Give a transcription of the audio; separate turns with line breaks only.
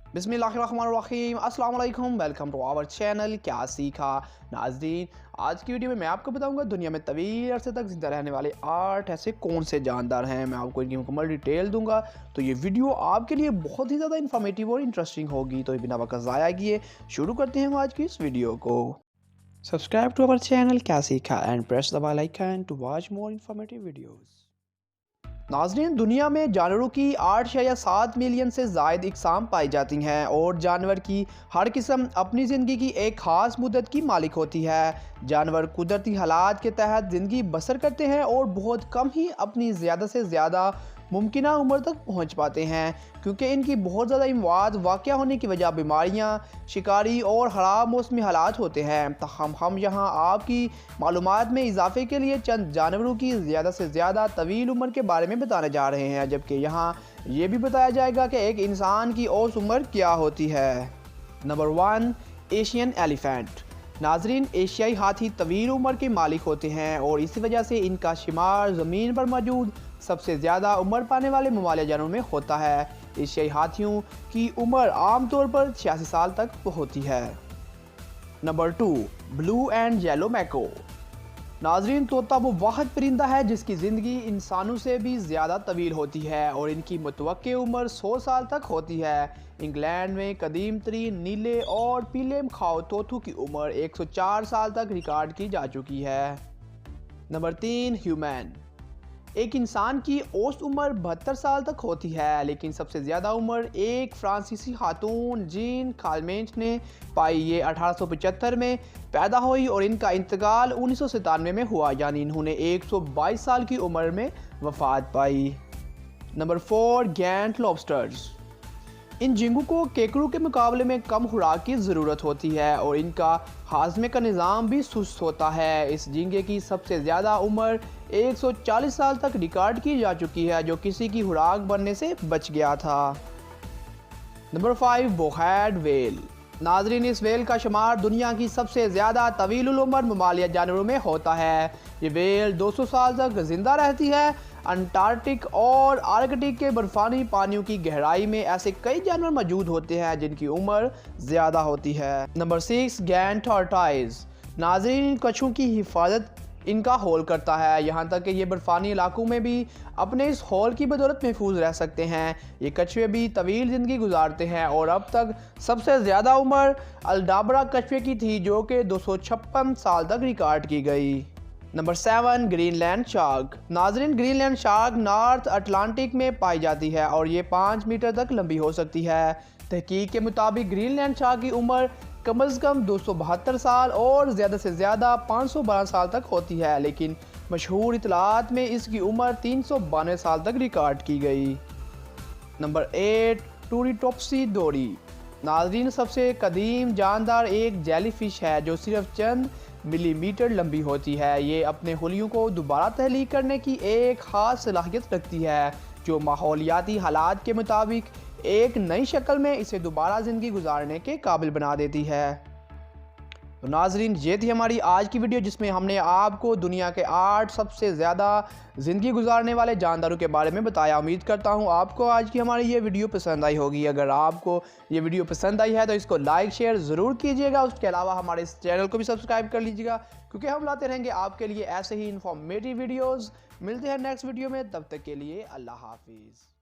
बिस्मिल्लाहिर्रहमानिर्रहीम, अस्सलाम वालेकुम, वेलकम टू आवर चैनल क्या सीखा। नाज़रीन, आज की वीडियो में मैं आपको बताऊंगा दुनिया में तवील अरसे तक जिंदा रहने वाले 8 ऐसे कौन से जानदार हैं। मैं आपको इनकी मुकम्मल डिटेल दूंगा, तो ये वीडियो आपके लिए बहुत ही ज़्यादा इन्फॉर्मेटिव और इंटरेस्टिंग होगी। तो बिना वक्त ज़ाया किए शुरू करते हैं आज की इस वीडियो को। सब्सक्राइब टू आवर चैनल क्या सीखा and press the bell icon to watch more informative videos. नाज़रीन, दुनिया में जानवरों की 8 या 7 मिलियन से ज़ायद इकसाम पाई जाती हैं और जानवर की हर किस्म अपनी ज़िंदगी की एक ख़ास मुद्दत की मालिक होती है। जानवर कुदरती हालात के तहत ज़िंदगी बसर करते हैं और बहुत कम ही अपनी ज़्यादा से ज़्यादा मुमकिना उम्र तक पहुंच पाते हैं, क्योंकि इनकी बहुत ज़्यादा अमवात वाक़या होने की वजह बीमारियां, शिकारी और ख़राब मौसमी हालात होते हैं। तहम हम यहाँ आपकी मालूमात में इजाफे के लिए चंद जानवरों की ज़्यादा से ज़्यादा तवील उम्र के बारे में बताने जा रहे हैं, जबकि यहाँ ये भी बताया जाएगा कि एक इंसान की औसत उम्र क्या होती है। Number 1, Asian elephant. नाजरीन, एशियाई हाथी तवील उम्र के मालिक होते हैं और इसी वजह से इनका शुमार ज़मीन पर मौजूद सबसे ज़्यादा उम्र पाने वाले ममालिया जानवरों में होता है। एशियाई हाथियों की उम्र आमतौर पर 86 साल तक होती है। Number 2, blue and yellow macaw. नाजरीन, तोता वो वाहिद परिंदा है जिसकी ज़िंदगी इंसानों से भी ज़्यादा तवील होती है और इनकी मुतवक्के उम्र 100 साल तक होती है। इंग्लैंड में कदीम तरीन नीले और पीले मखाओ तोतों की उम्र 104 साल तक रिकॉर्ड की जा चुकी है। Number 3, human. एक इंसान की औसत उम्र 72 साल तक होती है, लेकिन सबसे ज़्यादा उम्र एक फ्रांसीसी खातून जीन कालमेंच ने पाई। ये 1875 में पैदा हुई और इनका इंतकाल 1997 में हुआ, यानी इन्होंने 122 साल की उम्र में वफ़ात पाई। Number 4, giant lobsters. इन झींगों को केकड़ों के मुकाबले में कम खुराक की ज़रूरत होती है और इनका हाजमे का निज़ाम भी सुस्त होता है। इस झींगे की सबसे ज़्यादा उम्र 140 साल तक रिकॉर्ड की जा चुकी है, जो किसी की खुराक बनने से बच गया था। नंबर 5, बोहैड वेल। नाजरीन, इस वेल का शुमार दुनिया की सबसे ज़्यादा तवील उम्र ममालिया जानवरों में होता है। ये वेल 200 साल तक ज़िंदा रहती है। अंटार्कटिक और आर्कटिक के बर्फानी पानियों की गहराई में ऐसे कई जानवर मौजूद होते हैं जिनकी उम्र ज़्यादा होती है। Number 6, Gantt tortoise. नाज़रीन, इन कछुओं की हिफाजत इनका होल करता है, यहाँ तक कि ये बर्फानी इलाकों में भी अपने इस होल की बदौलत महफूज रह सकते हैं। ये कछुए भी तवील ज़िंदगी गुजारते हैं और अब तक सबसे ज़्यादा उम्र अल्डाब्रा कछुए की थी, जो कि 256 साल तक रिकॉर्ड की गई। Number 7, Greenland shark. नाजरीन, ग्रीनलैंड शार्क नॉर्थ अटलांटिक में पाई जाती है और ये 5 मीटर तक लंबी हो सकती है। तहकीक के मुताबिक ग्रीनलैंड शार्क की उम्र कम अज़ कम 272 साल और ज़्यादा से ज़्यादा 512 साल तक होती है, लेकिन मशहूर इतलात में इसकी उम्र 392 साल तक रिकॉर्ड की गई। नंबर 8, टूरिटोप्सी डोरी। नाजरीन, सबसे कदीम जानदार एक जेलीफिश है जो सिर्फ चंद मिलीमीटर लंबी होती है। ये अपने हुलियों को दोबारा तहलीक करने की एक ख़ास सलाहियत रखती है, जो माहौलियाती हालात के मुताबिक एक नई शक्ल में इसे दोबारा ज़िंदगी गुजारने के काबिल बना देती है। तो नाजरीन, ये थी हमारी आज की वीडियो, जिसमें हमने आपको दुनिया के 8 सबसे ज़्यादा ज़िंदगी गुजारने वाले जानदारों के बारे में बताया। उम्मीद करता हूँ आपको आज की हमारी ये वीडियो पसंद आई होगी। अगर आपको ये वीडियो पसंद आई है तो इसको लाइक शेयर ज़रूर कीजिएगा। उसके अलावा हमारे इस चैनल को भी सब्सक्राइब कर लीजिएगा, क्योंकि हम लाते रहेंगे आपके लिए ऐसे ही इन्फॉर्मेटिव वीडियोज़। मिलते हैं नेक्स्ट वीडियो में, तब तक के लिए अल्लाह हाफिज़।